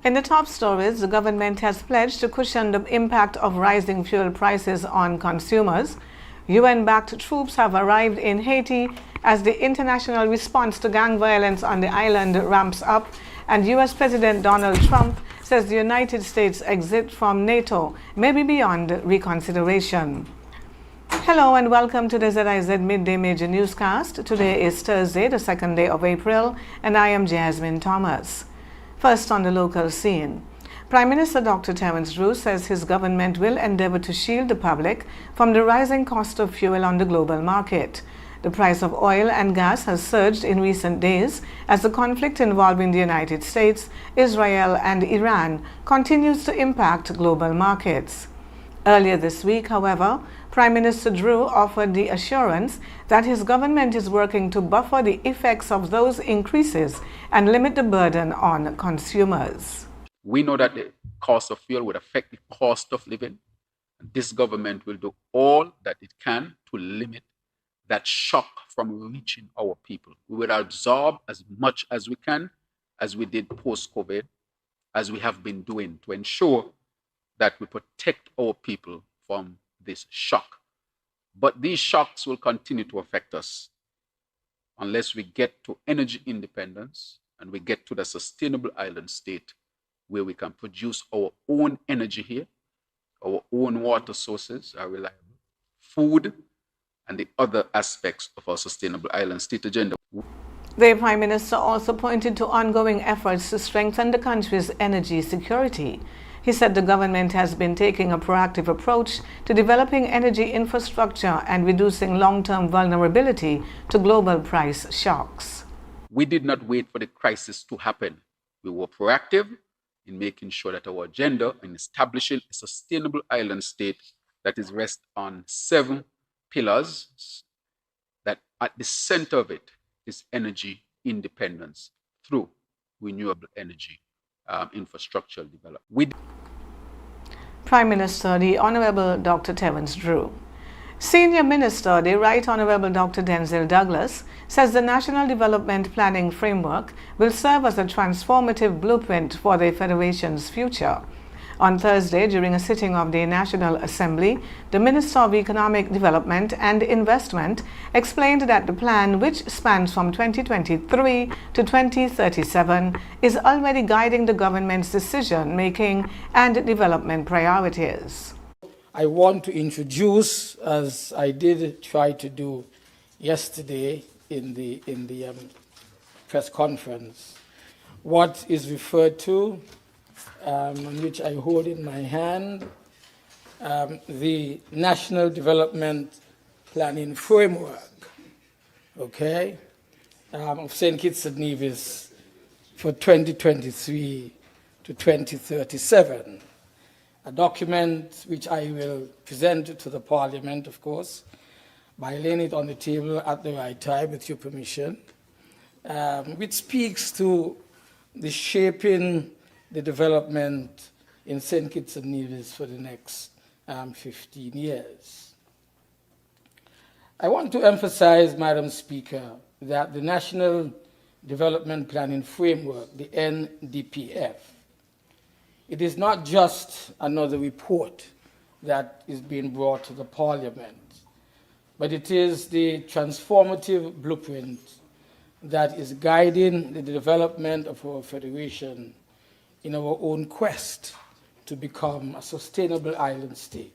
In the top stories, the government has pledged to cushion the impact of rising fuel prices on consumers. UN-backed troops have arrived in Haiti as the international response to gang violence on the island ramps up, and U.S. President Donald Trump says the United States' exit from NATO may be beyond reconsideration. Hello and welcome to the ZIZ Midday Major Newscast. Today is Thursday, the 2nd day of April, and I am Jasmine Thomas. First on the local scene. Prime Minister Dr. Terence Drew says his government will endeavor to shield the public from the rising cost of fuel on the global market. The price of oil and gas has surged in recent days as the conflict involving the United States, Israel, and Iran continues to impact global markets. Earlier this week, however, Prime Minister Drew offered the assurance that his government is working to buffer the effects of those increases and limit the burden on consumers. We know that the cost of fuel would affect the cost of living. And this government will do all that it can to limit that shock from reaching our people. We will absorb as much as we can, as we did post-COVID, as we have been doing, to ensure that we protect our people from this shock. But these shocks will continue to affect us unless we get to energy independence and we get to the sustainable island state where we can produce our own energy here, our own water sources are reliable, food, and the other aspects of our sustainable island state agenda. The Prime Minister also pointed to ongoing efforts to strengthen the country's energy security. He said the government has been taking a proactive approach to developing energy infrastructure and reducing long-term vulnerability to global price shocks. We did not wait for the crisis to happen. We were proactive in making sure that our agenda in establishing a sustainable island state that is rest on 7 pillars, that at the center of it is energy independence through renewable energy infrastructure development. Prime Minister, the Honorable Dr. Terence Drew. Senior Minister, the Right Honorable Dr. Denzil Douglas, says the National Development Planning Framework will serve as a transformative blueprint for the Federation's future. On Thursday, during a sitting of the National Assembly, the Minister of Economic Development and Investment explained that the plan, which spans from 2023 to 2037, is already guiding the government's decision-making and development priorities. I want to introduce, as I did try to do yesterday in the press conference, what is referred to, which I hold in my hand, the National Development Planning Framework, okay, of St. Kitts and Nevis for 2023 to 2037. A document which I will present to the Parliament, of course, by laying it on the table at the right time, with your permission, which speaks to the shaping the development in St. Kitts and Nevis for the next 15 years. I want to emphasize, Madam Speaker, that the National Development Planning Framework, the NDPF, it is not just another report that is being brought to the Parliament, but it is the transformative blueprint that is guiding the development of our Federation in our own quest to become a sustainable island state.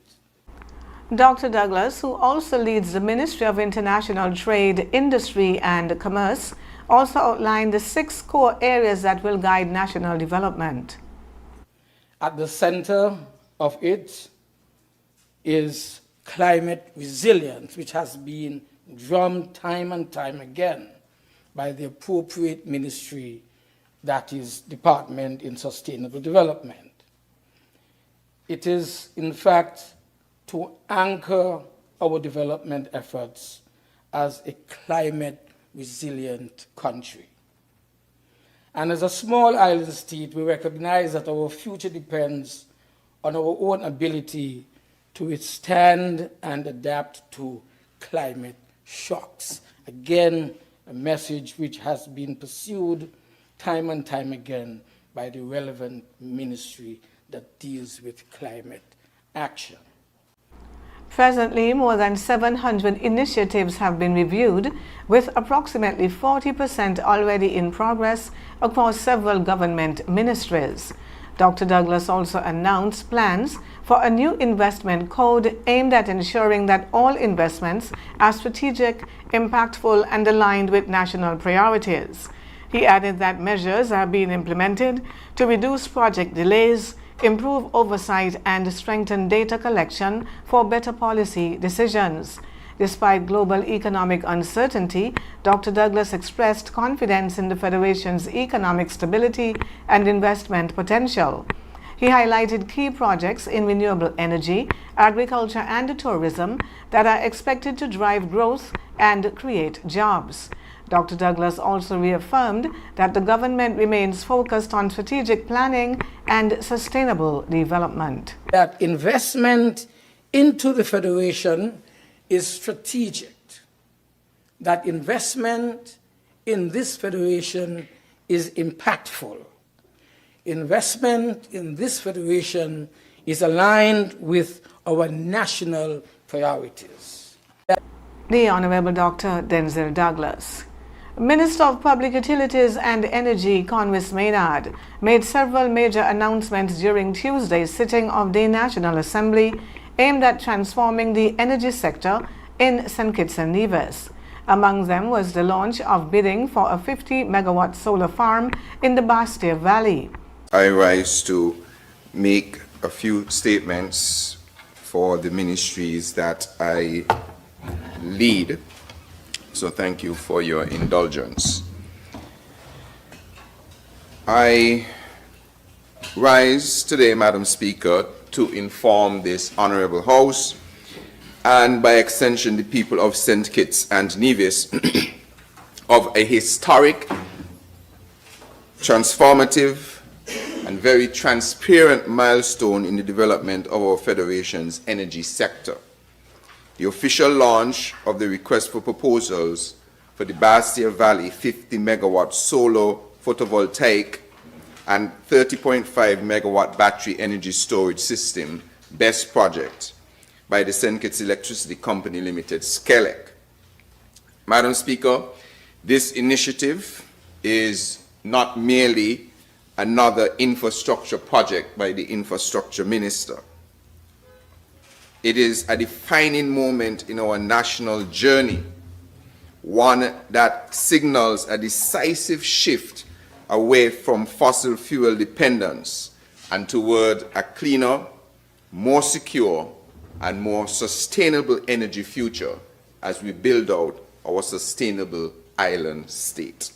Dr. Douglas, who also leads the Ministry of International Trade, Industry and Commerce, also outlined the 6 core areas that will guide national development. At the center of it is climate resilience, which has been drummed time and time again by the appropriate ministry, that is Department in Sustainable Development. It is, in fact, to anchor our development efforts as a climate resilient country. And as a small island state, we recognize that our future depends on our own ability to withstand and adapt to climate shocks. Again, a message which has been pursued time and time again by the relevant ministry that deals with climate action. Presently, more than 700 initiatives have been reviewed, with approximately 40% already in progress across several government ministries. Dr. Douglas also announced plans for a new investment code aimed at ensuring that all investments are strategic, impactful, and aligned with national priorities. He added that measures are being implemented to reduce project delays, improve oversight, and strengthen data collection for better policy decisions. Despite global economic uncertainty, Dr. Douglas expressed confidence in the Federation's economic stability and investment potential. He highlighted key projects in renewable energy, agriculture, and tourism that are expected to drive growth and create jobs. Dr. Douglas also reaffirmed that the government remains focused on strategic planning and sustainable development. That investment into the Federation is strategic. That investment in this Federation is impactful. Investment in this Federation is aligned with our national priorities. The Honorable Dr. Denzil Douglas. Minister of Public Utilities and Energy Conwys Maynard made several major announcements during Tuesday's sitting of the National Assembly aimed at transforming the energy sector in St. Kitts and Nevis. Among them was the launch of bidding for a 50-megawatt solar farm in the Bastia Valley. I rise to make a few statements for the ministries that I lead. So thank you for your indulgence. I rise today, Madam Speaker, to inform this Honorable House and by extension the people of St. Kitts and Nevis of a historic, transformative, and very transparent milestone in the development of our Federation's energy sector. The official launch of the request for proposals for the Bastia Valley 50-megawatt solar photovoltaic and 30.5 megawatt battery energy storage system BESS project by the St. Kitts Electricity Company Limited, SCELEC. Madam Speaker, this initiative is not merely another infrastructure project by the Infrastructure Minister. It is a defining moment in our national journey, one that signals a decisive shift away from fossil fuel dependence and toward a cleaner, more secure, and more sustainable energy future as we build out our sustainable island state.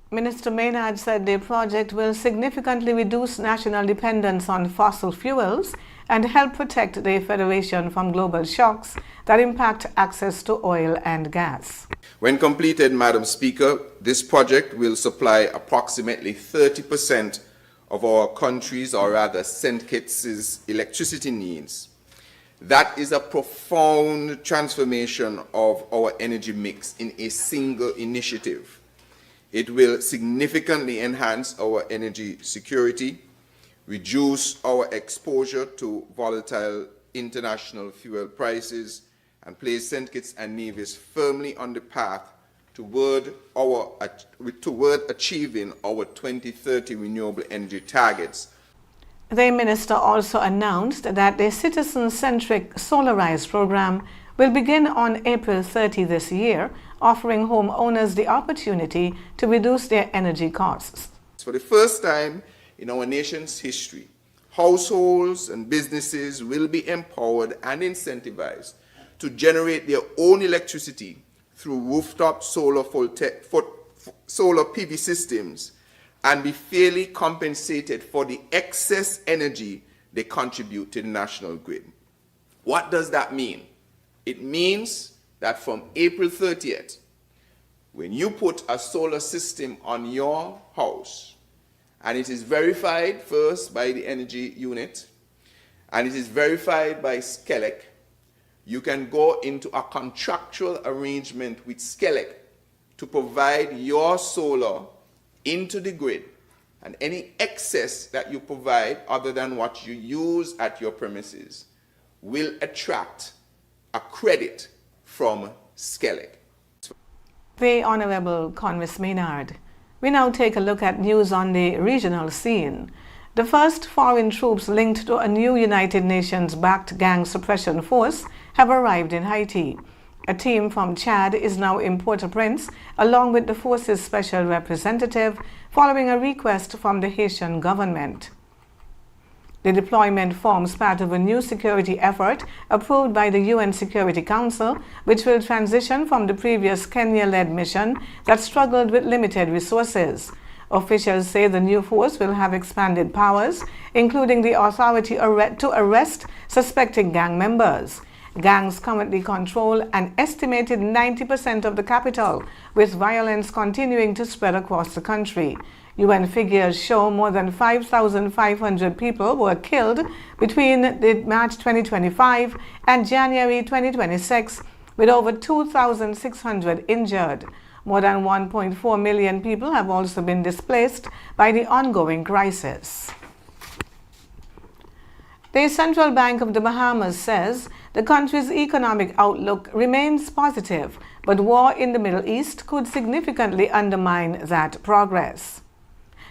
Minister Maynard said the project will significantly reduce national dependence on fossil fuels and help protect the Federation from global shocks that impact access to oil and gas. When completed, Madam Speaker, this project will supply approximately 30% of our country's, or rather St. Kitts' electricity needs. That is a profound transformation of our energy mix in a single initiative. It will significantly enhance our energy security, reduce our exposure to volatile international fuel prices, and place St. Kitts and Nevis firmly on the path toward achieving our 2030 renewable energy targets. The minister also announced that the citizen-centric Solarize program will begin on April 30 this year, offering homeowners the opportunity to reduce their energy costs. For the first time in our nation's history, households and businesses will be empowered and incentivized to generate their own electricity through rooftop solar PV systems and be fairly compensated for the excess energy they contribute to the national grid. What does that mean? It means that from April 30th, when you put a solar system on your house, and it is verified first by the energy unit, and it is verified by SCELEC, you can go into a contractual arrangement with SCELEC to provide your solar into the grid And any excess that you provide other than what you use at your premises will attract a credit from Skellig. The Honorable Convis Maynard. We now take a look at news on the regional scene. The first foreign troops linked to a new United Nations-backed gang suppression force have arrived in Haiti. A team from Chad is now in Port-au-Prince, along with the force's special representative, following a request from the Haitian government. The deployment forms part of a new security effort approved by the UN Security Council, which will transition from the previous Kenya-led mission that struggled with limited resources. Officials say the new force will have expanded powers, including the authority to arrest suspected gang members. Gangs currently control an estimated 90% of the capital, with violence continuing to spread across the country. UN figures show more than 5,500 people were killed between March 2025 and January 2026, with over 2,600 injured. More than 1.4 million people have also been displaced by the ongoing crisis. The Central Bank of the Bahamas says the country's economic outlook remains positive, but war in the Middle East could significantly undermine that progress.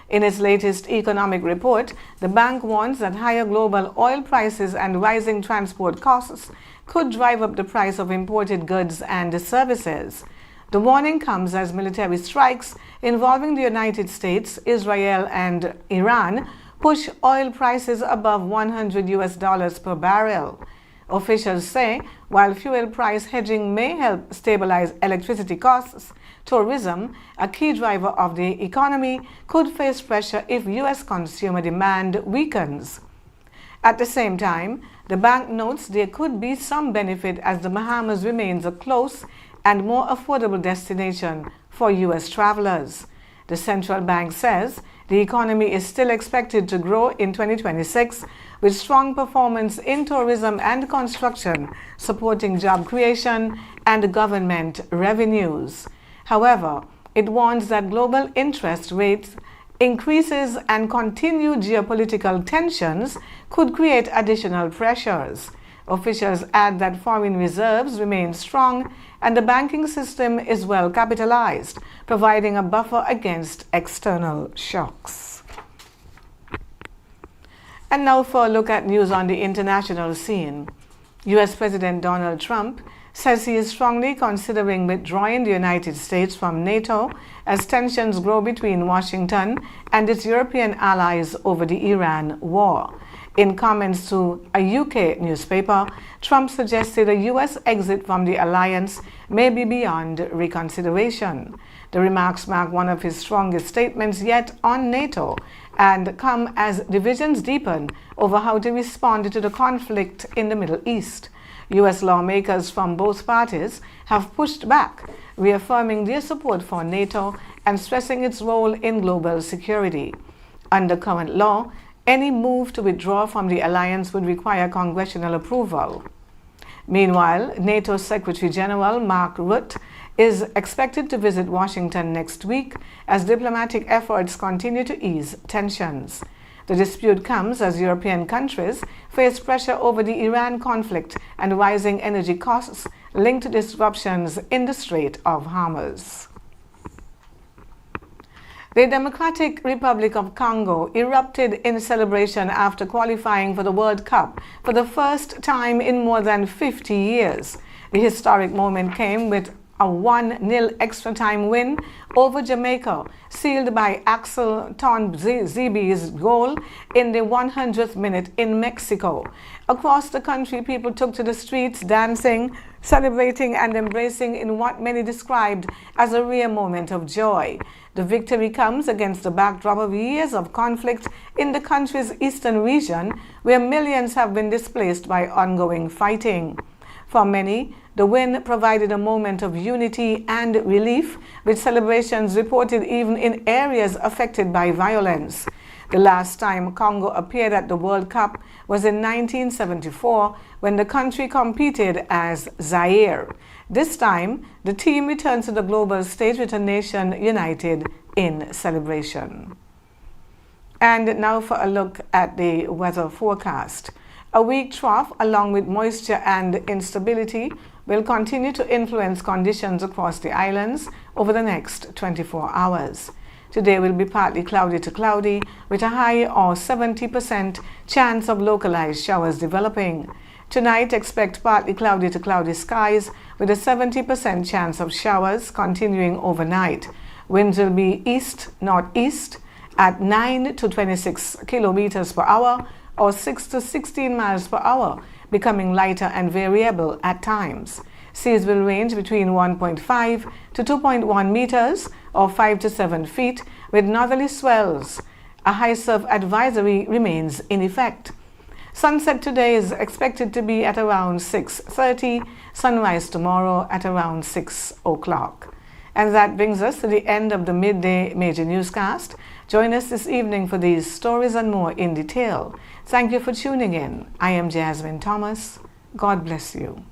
In its latest economic report, the bank warns that higher global oil prices and rising transport costs could drive up the price of imported goods and services. The warning comes as military strikes involving the United States, Israel, and Iran push oil prices above $100 per barrel. Officials say while fuel price hedging may help stabilize electricity costs, tourism, a key driver of the economy, could face pressure if U.S. consumer demand weakens. At the same time, the bank notes there could be some benefit as the Bahamas remains a close and more affordable destination for U.S. travelers. The central bank says the economy is still expected to grow in 2026, with strong performance in tourism and construction, supporting job creation and government revenues. However, it warns that global interest rates increases and continued geopolitical tensions could create additional pressures. Officials add that foreign reserves remain strong and the banking system is well capitalized, providing a buffer against external shocks. And now for a look at news on the international scene. U.S. President Donald Trump says he is strongly considering withdrawing the United States from NATO as tensions grow between Washington and its European allies over the Iran war. In comments to a UK newspaper, Trump suggested a U.S. exit from the alliance may be beyond reconsideration. The remarks mark one of his strongest statements yet on NATO and come as divisions deepen over how to respond to the conflict in the Middle East. U.S. lawmakers from both parties have pushed back, reaffirming their support for NATO and stressing its role in global security. Under current law, any move to withdraw from the alliance would require congressional approval. Meanwhile, NATO Secretary General Mark Rutte is expected to visit Washington next week as diplomatic efforts continue to ease tensions. The dispute comes as European countries face pressure over the Iran conflict and rising energy costs linked to disruptions in the Strait of Hormuz. The Democratic Republic of Congo erupted in celebration after qualifying for the World Cup for the first time in more than 50 years. The historic moment came with a 1-0 extra-time win over Jamaica, sealed by Axel Tonzibi's goal in the 100th minute in Mexico. Across the country, people took to the streets dancing, celebrating and embracing in what many described as a rare moment of joy. The victory comes against the backdrop of years of conflict in the country's eastern region, where millions have been displaced by ongoing fighting. For many, the win provided a moment of unity and relief, with celebrations reported even in areas affected by violence. The last time Congo appeared at the World Cup was in 1974, when the country competed as Zaire. This time, the team returned to the global stage with a nation united in celebration. And now for a look at the weather forecast. A weak trough along with moisture and instability will continue to influence conditions across the islands over the next 24 hours. Today will be partly cloudy to cloudy with a high or 70% chance of localized showers developing. Tonight, expect partly cloudy to cloudy skies with a 70% chance of showers continuing overnight. Winds will be east-northeast at 9 to 26 kilometers per hour or 6 to 16 miles per hour, becoming lighter and variable at times. Seas will range between 1.5 to 2.1 meters or 5 to 7 feet with northerly swells. A high surf advisory remains in effect. Sunset today is expected to be at around 6:30, sunrise tomorrow at around 6 o'clock. And that brings us to the end of the Midday Major Newscast. Join us this evening for these stories and more in detail. Thank you for tuning in. I am Jasmine Thomas. God bless you.